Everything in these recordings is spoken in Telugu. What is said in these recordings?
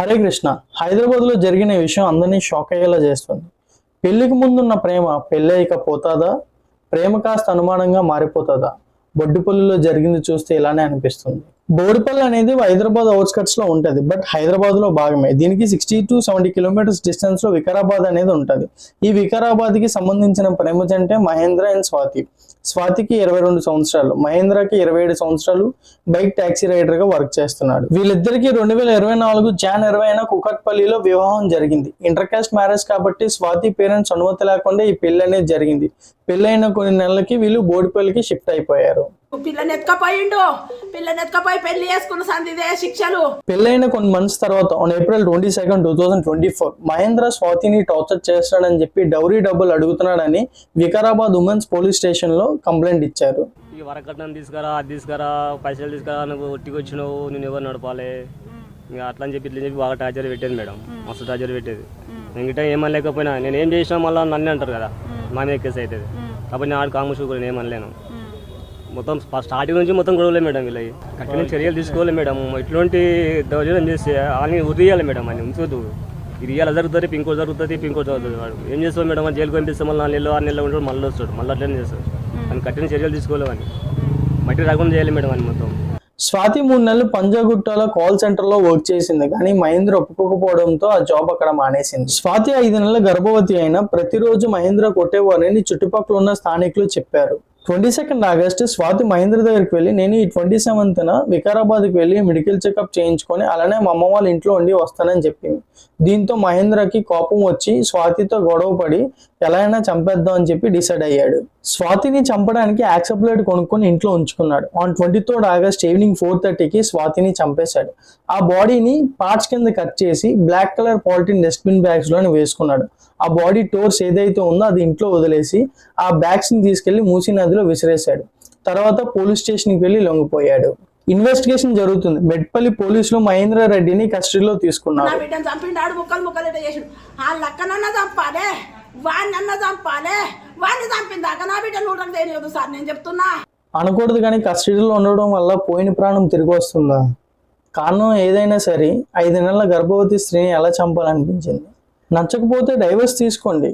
హరే కృష్ణ. హైదరాబాద్లో జరిగిన విషయం అందరినీ షాక్ అయ్యేలా చేస్తుంది. పెళ్లికి ముందున్న ప్రేమ పెళ్ళయ్యాక పోతాదా? ప్రేమ కాస్త అనుమానంగా మారిపోతుందా? బొడ్డుపల్లిలో జరిగింది చూస్తే ఇలానే అనిపిస్తుంది. బోడిపల్లి అనేది హైదరాబాద్ అవుట్స్కట్స్ లో ఉంటుంది, బట్ హైదరాబాద్ లో భాగమే. దీనికి 60 to 70 కిలోమీటర్స్ డిస్టెన్స్ లో వికారాబాద్ అనేది ఉంటుంది. ఈ వికారాబాద్ కి సంబంధించిన ప్రేమ జంటే మహేంద్ర అండ్ స్వాతి. స్వాతికి 22 సంవత్సరాలు, మహేంద్రకి 27 సంవత్సరాలు. బైక్ టాక్సీ రైడర్ గా వర్క్ చేస్తున్నాడు. వీళ్ళిద్దరికి 2024 జాన్ 20 కుకట్పల్లిలో వివాహం జరిగింది. ఇంటర్ కాస్ట్ మ్యారేజ్ కాబట్టి స్వాతి పేరెంట్స్ అనుమతి లేకుండా ఈ పెళ్లి అనేది జరిగింది. పెళ్ళైన కొన్ని నెలలకి వీళ్ళు బోడిపల్లికి షిఫ్ట్ అయిపోయారు. పెళ్ళైన కొన్ని మంత్స్ తర్వాత ఆన్ April 22, 2024 మహేంద్ర స్వాతిని టార్చర్ చేస్తాడని చెప్పి డౌరీ డబ్బులు అడుగుతున్నాడని వికారాబాద్ ఉమెన్స్ పోలీస్ స్టేషన్ లో కంప్లైంట్ ఇచ్చారు. వరకట్నం తీసుకురా, అది తీసుకురా, పైసలు తీసుకురా, నువ్వు ఒట్టికి వచ్చినావు, నేను ఎవరు నడపాలి, ఇంకా అట్లా అని చెప్పి ఇట్లా చెప్పి బాగా టార్చర్ పెట్టేది మేడం. మస్తు టార్చర్ పెట్టేది. ఇంకట ఏమని లేకపోయినా నేను ఏం చేసినా మళ్ళీ నన్నే అంటారు కదా, మా మీద కేసు అవుతుంది. కాబట్టి నేను ఆడు కాముషు కూడా ఏమనలేను. మొత్తం స్టార్టింగ్ నుంచి మొత్తం గొడవలే మేడం. వీళ్ళకి కఠిన చర్యలు తీసుకోవాలి మేడం. ఇటువంటి దౌర్జన్యం చేస్తే వాళ్ళని ఉరియాలి మేడం. అని ఉంచొద్దు. ఇది ఇవాళ జరుగుతుంది, ఇంకోటి జరుగుతుంది, ఇంకోటి జరుగుతుంది. వాడు ఏం చేస్తాడు మేడం? జైలుకి పంపిస్తే మళ్ళీ 4 నెలలు 6 నెలలు ఉంటాడు, మళ్ళీ వస్తాడు, మళ్ళీ అట్లనే చేస్తాడు. అని కఠిన చర్యలు తీసుకోలేవని మట్టి రాకుండా చేయాలి మేడం. అని మొత్తం స్వాతి 3 నెలలు పంజాగుట్టలో కాల్ సెంటర్ లో వర్క్ చేసింది, కానీ మహేంద్ర ఒప్పుకోకపోవడంతో ఆ జాబ్ అక్కడ మానేసింది. స్వాతి 5 నెలల గర్భవతి అయినా ప్రతిరోజు మహేంద్ర కొట్టేవారని చుట్టుపక్కల ఉన్న స్థానికులు చెప్పారు. 22 ఆగస్టు స్వాతి మహేంద్ర దగ్గరికి వెళ్ళి, నేను ఈ 27న వికారాబాద్కి వెళ్ళి మెడికల్ చెకప్ చేయించుకొని అలానే మా అమ్మ వాళ్ళ ఇంట్లో ఉండి వస్తానని చెప్పింది. దీంతో మహేంద్రకి కోపం వచ్చి స్వాతితో గొడవపడి ఎలా అయినా చంపేద్దాం అని చెప్పి డిసైడ్ అయ్యాడు. స్వాతిని చంపడానికి యాక్సెప్లేట్ కొనుక్కొని ఇంట్లో ఉంచుకున్నాడు. ఆన్ 23 ఆగస్ట్ ఈవినింగ్ 4:30కి స్వాతిని చంపేశాడు. ఆ బాడీని పార్ట్స్ కింద కట్ చేసి black colour polythene dustbin bags లోని వేసుకున్నాడు. ఆ బాడీ టోర్స్ ఏదైతే ఉందో అది ఇంట్లో వదిలేసి ఆ బ్యాగ్స్ ని తీసుకెళ్లి మూసీ నదిలో విసిరేశాడు. తర్వాత పోలీస్ స్టేషన్ కి వెళ్లి లొంగిపోయాడు. ఇన్వెస్టిగేషన్ జరుగుతుంది. మెట్పల్లి పోలీసులు మహేంద్ర రెడ్డిని కస్టడీలో తీసుకున్నారు. అనకూడదు, కానీ కస్టడీలో ఉండడం వల్ల పోయిన ప్రాణం తిరిగి వస్తుందా? కారణం ఏదైనా సరే 5 నెలల గర్భవతి స్త్రీని ఎలా చంపాలనిపించింది? నచ్చకపోతే డైవర్స్ తీసుకోండి.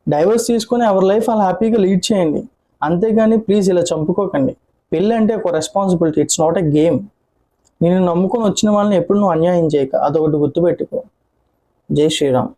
డైవర్స్ తీసుకొని ఎవరి లైఫ్ అలా హ్యాపీగా లీడ్ చేయండి. అంతేగాని ప్లీజ్ ఇలా చంపుకోకండి. పెళ్ళి అంటే ఒక responsibility, it's not a game. నేను నమ్ముకొని వచ్చిన వాళ్ళని ఎప్పుడు నువ్వు అన్యాయం చేయక, అదొకటి గుర్తుపెట్టుకో. జై శ్రీరామ్.